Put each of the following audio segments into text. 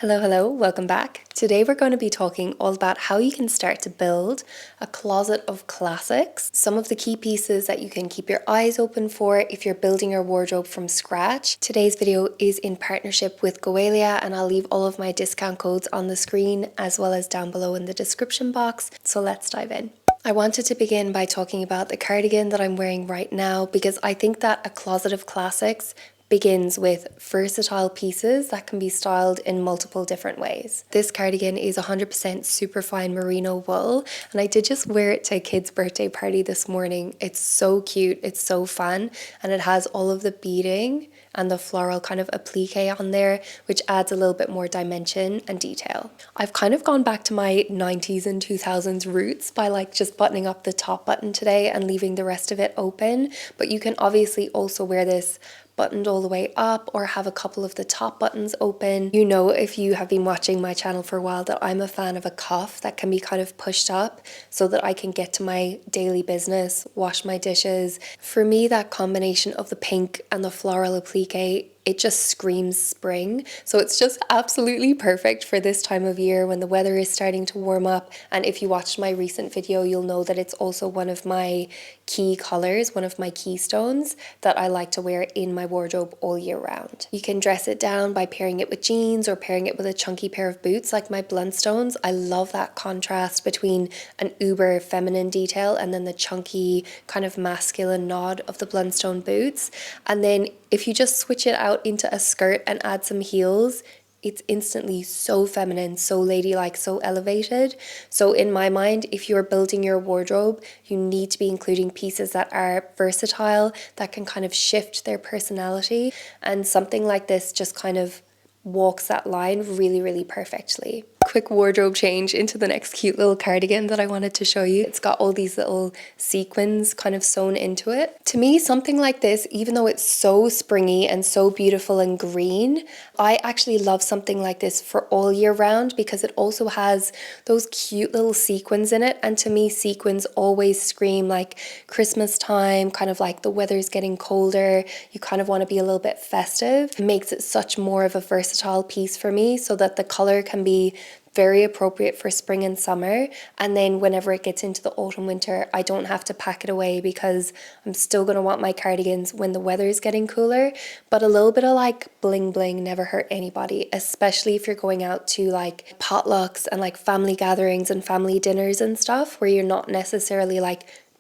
Hello, welcome back. Today we're going to be talking all about how you can start to build a closet of classics, some of the key pieces that you can keep your eyes open for if you're building your wardrobe from scratch. Today's video is in partnership with Goelia, and I'll leave all of my discount codes on the screen as well as down below in the description box. So let's dive in. I wanted to begin by talking about the cardigan that I'm wearing right now because I think that a closet of classics begins with versatile pieces that can be styled in multiple different ways. This cardigan is 100% superfine merino wool, and I did just wear it to a kid's birthday party this morning. It's so cute, it's so fun, and it has all of the beading and the floral kind of applique on there, which adds a little bit more dimension and detail. I've kind of gone back to my 90s and 2000s roots by just buttoning up the top button today and leaving the rest of it open, but you can obviously also wear this buttoned all the way up or have a couple of the top buttons open. You know, if you have been watching my channel for a while, that I'm a fan of a cuff that can be kind of pushed up so that I can get to my daily business, wash my dishes. For me, that combination of the pink and the floral applique, it just screams spring. So it's just absolutely perfect for this time of year when the weather is starting to warm up. And if you watched my recent video, you'll know that it's also one of my key colors, one of my keystones that I like to wear in my wardrobe all year round. You can dress it down by pairing it with jeans or pairing it with a chunky pair of boots like my Blundstones. I love that contrast between an uber feminine detail and then the chunky kind of masculine nod of the Blundstone boots. And then if you just switch it out into a skirt and add some heels, it's instantly so feminine, so ladylike, so elevated. So in my mind, if you're building your wardrobe, you need to be including pieces that are versatile, that can kind of shift their personality. And something like this just kind of walks that line really, really perfectly. Quick wardrobe change into the next cute little cardigan that I wanted to show you. It's got all these little sequins kind of sewn into it. To me, something like this, even though it's so springy and so beautiful and green, I actually love something like this for all year round because it also has those cute little sequins in it. And to me, sequins always scream like Christmas time, kind of like the weather's getting colder. You kind of want to be a little bit festive. It makes it such more of a versatile piece for me so that the color can be very appropriate for spring and summer, and then whenever it gets into the autumn winter, I don't have to pack it away because I'm still going to want my cardigans when the weather is getting cooler. But a little bit of bling bling never hurt anybody, especially if you're going out to potlucks and family gatherings and family dinners and stuff where you're not necessarily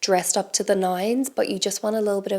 dressed up to the nines, but you just want a little bit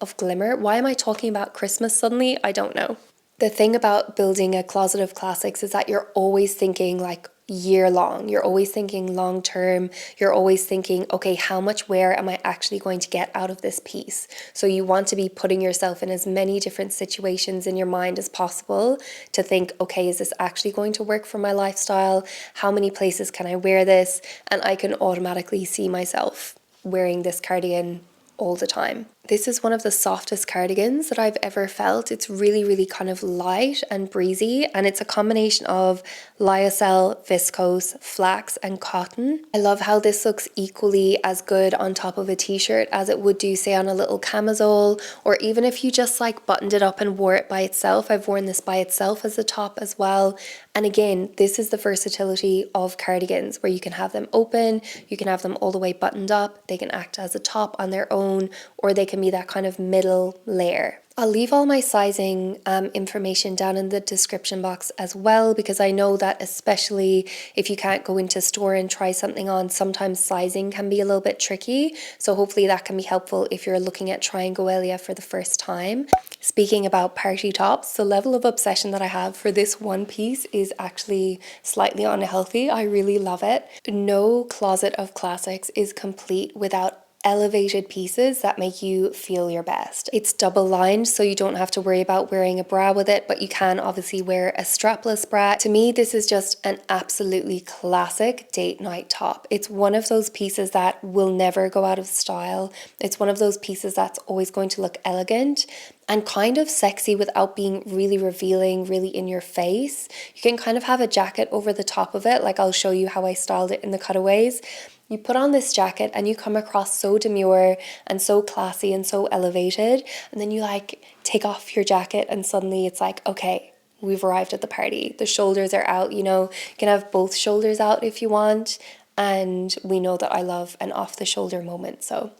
of glimmer. Why am I talking about Christmas suddenly? I don't know. The thing about building a closet of classics is that you're always thinking year long. You're always thinking long term. You're always thinking, okay, how much wear am I actually going to get out of this piece? So you want to be putting yourself in as many different situations in your mind as possible to think, okay, is this actually going to work for my lifestyle? How many places can I wear this? And I can automatically see myself wearing this cardigan all the time. This is one of the softest cardigans that I've ever felt. It's really, really kind of light and breezy, and it's a combination of lyocell, viscose, flax, and cotton. I love how this looks equally as good on top of a t-shirt as it would do, say, on a little camisole, or even if you just buttoned it up and wore it by itself. I've worn this by itself as a top as well. And again, this is the versatility of cardigans where you can have them open, you can have them all the way buttoned up, they can act as a top on their own, or they can be that kind of middle layer. I'll leave all my sizing information down in the description box as well, because I know that especially if you can't go into store and try something on, sometimes sizing can be a little bit tricky. So hopefully that can be helpful if you're looking at trying Goelia for the first time. Speaking about party tops, the level of obsession that I have for this one piece is actually slightly unhealthy. I really love it. No closet of classics is complete without elevated pieces that make you feel your best. It's double lined, so you don't have to worry about wearing a bra with it, but you can obviously wear a strapless bra. To me, this is just an absolutely classic date night top. It's one of those pieces that will never go out of style. It's one of those pieces that's always going to look elegant and kind of sexy without being really revealing, really in your face. You can kind of have a jacket over the top of it. I'll show you how I styled it in the cutaways. You put on this jacket and you come across so demure and so classy and so elevated, and then you take off your jacket and suddenly it's okay, we've arrived at the party. The shoulders are out, you know, you can have both shoulders out if you want. And we know that I love an off the shoulder moment. So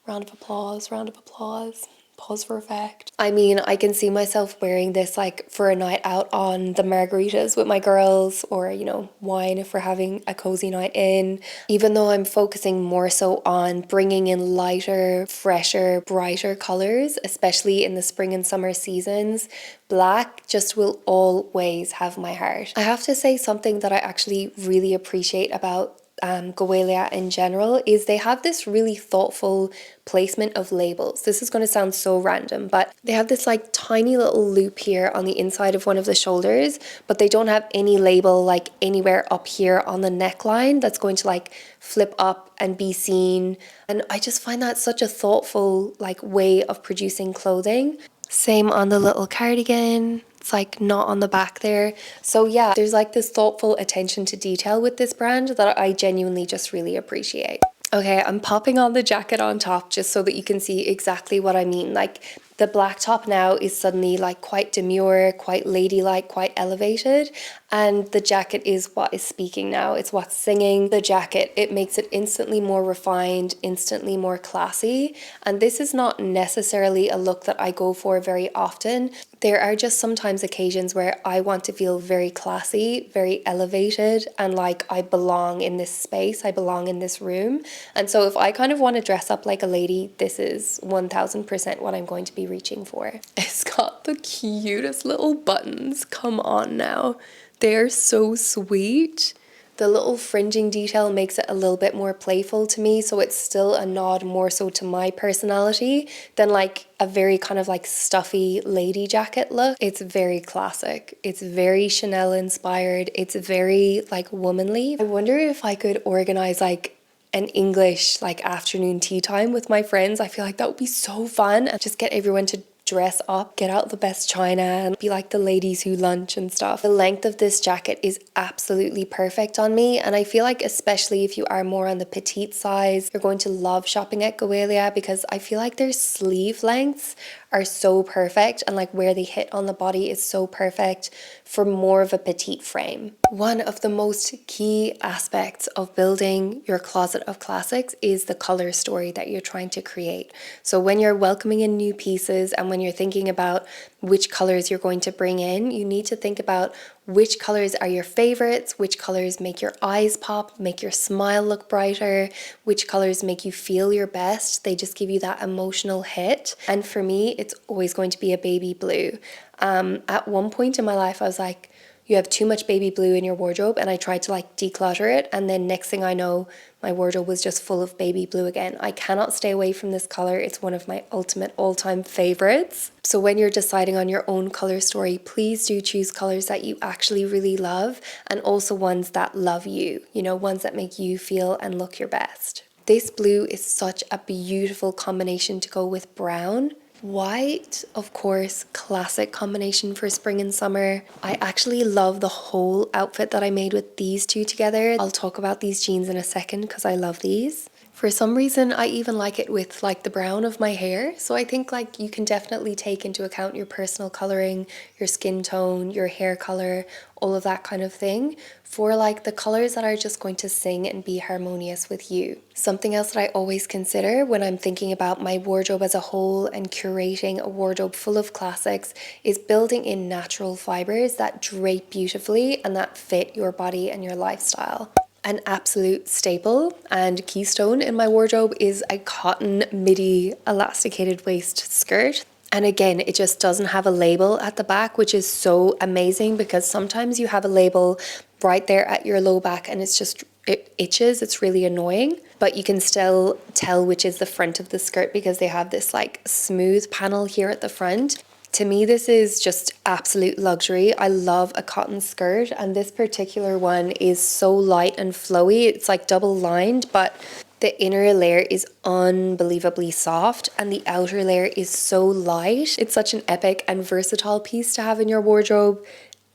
round of applause, round of applause. Pause for effect. I mean, I can see myself wearing this like for a night out on the margaritas with my girls, or, you know, wine if we're having a cozy night in. Even though I'm focusing more so on bringing in lighter, fresher, brighter colors, especially in the spring and summer seasons, black just will always have my heart. I have to say something that I actually really appreciate about Goelia in general is they have this really thoughtful placement of labels. This is going to sound so random, but they have this like tiny little loop here on the inside of one of the shoulders, but they don't have any label like anywhere up here on the neckline that's going to like flip up and be seen. And I just find that such a thoughtful like way of producing clothing. Same on the little cardigan. It's like not on the back there. So yeah, there's like this thoughtful attention to detail with this brand that I genuinely just really appreciate. Okay, I'm popping on the jacket on top just so that you can see exactly what I mean. Like the black top now is suddenly like quite demure, quite ladylike, quite elevated. And the jacket is what is speaking now. It's what's singing. The jacket, it makes it instantly more refined, instantly more classy. And this is not necessarily a look that I go for very often. There are just sometimes occasions where I want to feel very classy, very elevated, and like I belong in this space, I belong in this room. And so if I kind of want to dress up like a lady, this is 1000% what I'm going to be reaching for. It's got the cutest little buttons. Come on now. They're so sweet. The little fringing detail makes it a little bit more playful to me, so it's still a nod more so to my personality than like a very kind of like stuffy lady jacket look. It's very classic. It's very Chanel inspired. It's very like womanly. I wonder if I could organize like an English like afternoon tea time with my friends. I feel like that would be so fun, and just get everyone to dress up, get out the best china and be like the ladies who lunch and stuff. The length of this jacket is absolutely perfect on me, and I feel like especially if you are more on the petite size, you're going to love shopping at Goelia because I feel like their sleeve lengths are so perfect, and like where they hit on the body is so perfect for more of a petite frame. One of the most key aspects of building your closet of classics is the color story that you're trying to create. So when you're welcoming in new pieces and when you're thinking about which colors you're going to bring in, you need to think about which colors are your favorites, which colors make your eyes pop, make your smile look brighter, which colors make you feel your best. They just give you that emotional hit. And for me, it's always going to be a baby blue. At one point in my life, I was like, you have too much baby blue in your wardrobe, and I tried to like declutter it, and then next thing I know, my wardrobe was just full of baby blue again. I cannot stay away from this color. It's one of my ultimate all-time favorites. So when you're deciding on your own color story, please do choose colors that you actually really love, and also ones that love you, you know, ones that make you feel and look your best. This blue is such a beautiful combination to go with brown. White, of course, classic combination for spring and summer. I actually love the whole outfit that I made with these two together. I'll talk about these jeans in a second because I love these. For some reason, I even like it with like the brown of my hair. So I think like you can definitely take into account your personal coloring, your skin tone, your hair color, all of that kind of thing for like the colors that are just going to sing and be harmonious with you. Something else that I always consider when I'm thinking about my wardrobe as a whole and curating a wardrobe full of classics is building in natural fibres that drape beautifully and that fit your body and your lifestyle. An absolute staple and keystone in my wardrobe is a cotton midi elasticated waist skirt. And again, it just doesn't have a label at the back, which is so amazing because sometimes you have a label right there at your low back and it itches. It's really annoying, but you can still tell which is the front of the skirt because they have this like smooth panel here at the front. To me, this is just absolute luxury. I love a cotton skirt, and this particular one is so light and flowy. It's like double lined, but the inner layer is unbelievably soft and the outer layer is so light. It's such an epic and versatile piece to have in your wardrobe,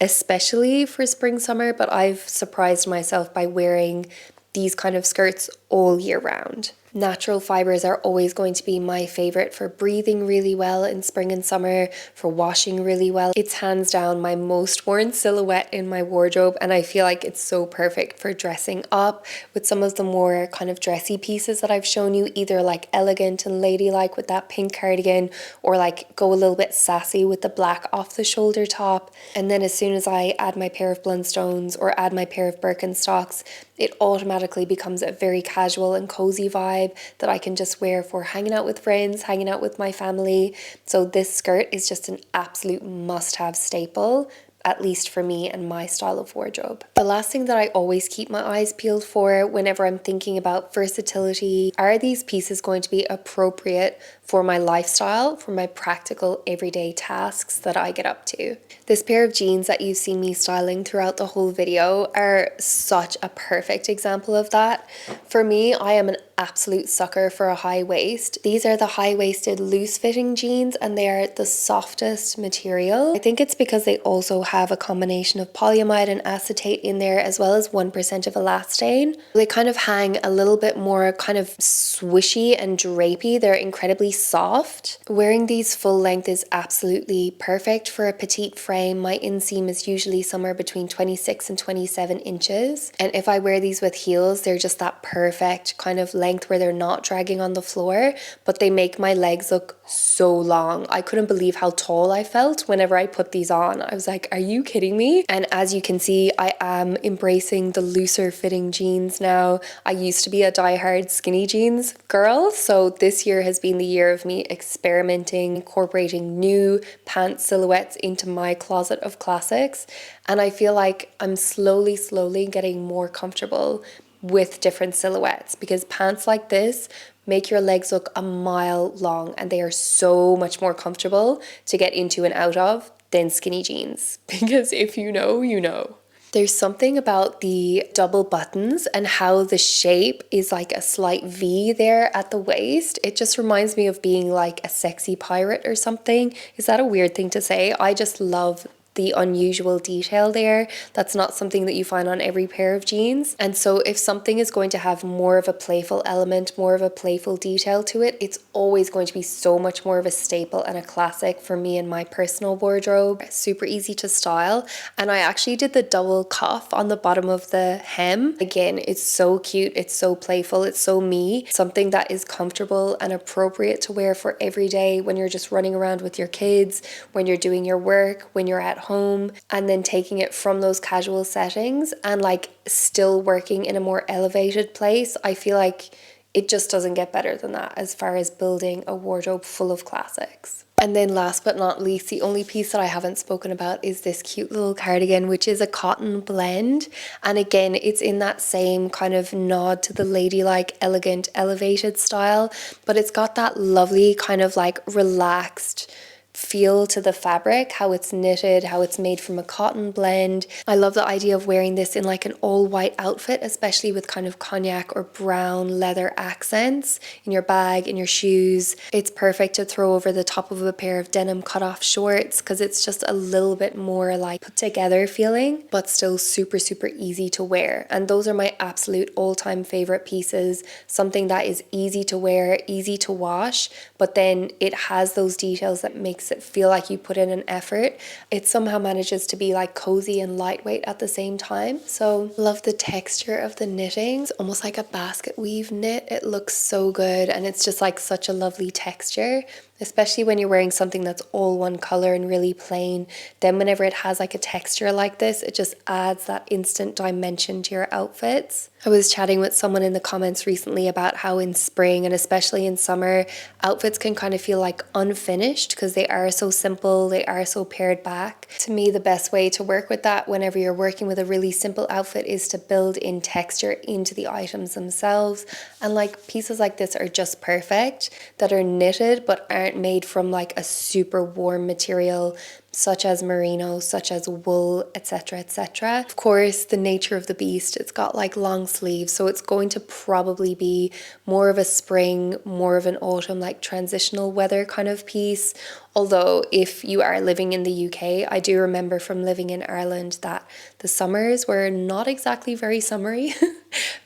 especially for spring, summer, but I've surprised myself by wearing these kind of skirts all year round. Natural fibres are always going to be my favorite for breathing really well in spring and summer, for washing really well. It's hands down my most worn silhouette in my wardrobe, and I feel like it's so perfect for dressing up with some of the more kind of dressy pieces that I've shown you, either like elegant and ladylike with that pink cardigan, or like go a little bit sassy with the black off the shoulder top. And then as soon as I add my pair of Blundstones or add my pair of Birkenstocks, it automatically becomes a very casual and cozy vibe that I can just wear for hanging out with friends, hanging out with my family. So this skirt is just an absolute must-have staple, at least for me and my style of wardrobe. The last thing that I always keep my eyes peeled for whenever I'm thinking about versatility, are these pieces going to be appropriate for my lifestyle, for my practical everyday tasks that I get up to? This pair of jeans that you've seen me styling throughout the whole video are such a perfect example of that. For me, I am an absolute sucker for a high waist. These are the high-waisted loose-fitting jeans, and they are the softest material. I think it's because they also have a combination of polyamide and acetate in there, as well as 1% of elastane. They kind of hang a little bit more kind of swishy and drapey. They're incredibly soft. Wearing these full length is absolutely perfect for a petite frame. My inseam is usually somewhere between 26 and 27 inches. And if I wear these with heels, they're just that perfect kind of length where they're not dragging on the floor, but they make my legs look so long. I couldn't believe how tall I felt whenever I put these on. I was like, are you kidding me? And as you can see, I am embracing the looser fitting jeans now. I used to be a diehard skinny jeans girl, so this year has been the year of me experimenting, incorporating new pant silhouettes into my closet of classics, and I feel like I'm slowly getting more comfortable with different silhouettes, because pants like this make your legs look a mile long, and they are so much more comfortable to get into and out of than skinny jeans, because if you know, you know. There's something about the double buttons and how the shape is like a slight V there at the waist. It just reminds me of being like a sexy pirate or something. Is that a weird thing to say? I just love the unusual detail there. That's not something that you find on every pair of jeans. And so if something is going to have more of a playful element, more of a playful detail to it, it's always going to be so much more of a staple and a classic for me in my personal wardrobe. Super easy to style. And I actually did the double cuff on the bottom of the hem. Again, it's so cute, it's so playful, it's so me. Something that is comfortable and appropriate to wear for every day when you're just running around with your kids, when you're doing your work, when you're at home, and then taking it from those casual settings and like still working in a more elevated place. I feel like it just doesn't get better than that as far as building a wardrobe full of classics. And then last but not least, the only piece that I haven't spoken about is this cute little cardigan, which is a cotton blend. And again, it's in that same kind of nod to the ladylike, elegant, elevated style, but it's got that lovely kind of like relaxed feel to the fabric, how it's knitted, how it's made from a cotton blend. I love the idea of wearing this in like an all white outfit, especially with kind of cognac or brown leather accents in your bag, in your shoes. It's perfect to throw over the top of a pair of denim cutoff shorts because it's just a little bit more like put together feeling, but still super easy to wear. And those are my absolute all-time favorite pieces. Something that is easy to wear, easy to wash, but then it has those details that makes it feel like you put in an effort. It somehow manages to be like cozy and lightweight at the same time. So love the texture of the knitting. It's almost like a basket weave knit. It looks so good, and it's just like such a lovely texture, especially when you're wearing something that's all one color and really plain. Then whenever it has like a texture like this, it just adds that instant dimension to your outfits. I was chatting with someone in the comments recently about how in spring and especially in summer, outfits can kind of feel like unfinished because they are so simple, they are so pared back. To me, the best way to work with that whenever you're working with a really simple outfit is to build in texture into the items themselves. And like pieces like this are just perfect, that are knitted but aren't made from like a super warm material. such as merino, such as wool, etc, etc. Of course, the nature of the beast, it's got like long sleeves, so it's going to probably be more of a spring, more of an autumn, like transitional weather kind of piece. Although if you are living in the UK, I do remember from living in Ireland that the summers were not exactly very summery.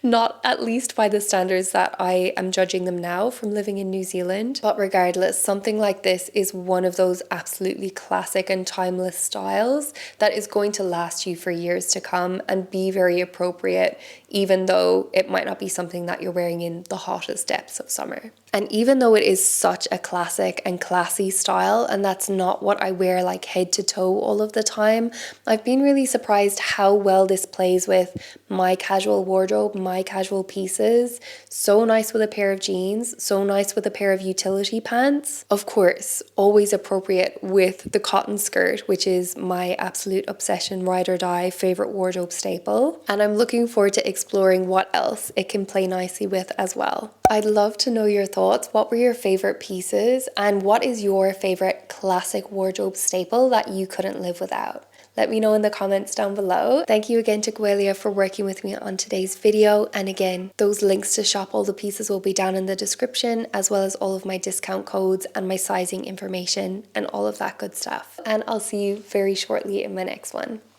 Not at least by the standards that I am judging them now from living in New Zealand. But regardless, something like this is one of those absolutely classic and timeless styles that is going to last you for years to come and be very appropriate, even though it might not be something that you're wearing in the hottest depths of summer. And even though it is such a classic and classy style, and that's not what I wear like head to toe all of the time, I've been really surprised how well this plays with my casual wardrobe, my casual pieces. So nice with a pair of jeans, so nice with a pair of utility pants. Of course, always appropriate with the cotton skirt, which is my absolute obsession, ride or die, favorite wardrobe staple. And I'm looking forward to exploring what else it can play nicely with as well. I'd love to know your thoughts. What were your favorite pieces, and what is your favorite classic wardrobe staple that you couldn't live without? Let me know in the comments down below. Thank you again to Goelia for working with me on today's video. And again, those links to shop all the pieces will be down in the description, as well as all of my discount codes and my sizing information and all of that good stuff. And I'll see you very shortly in my next one.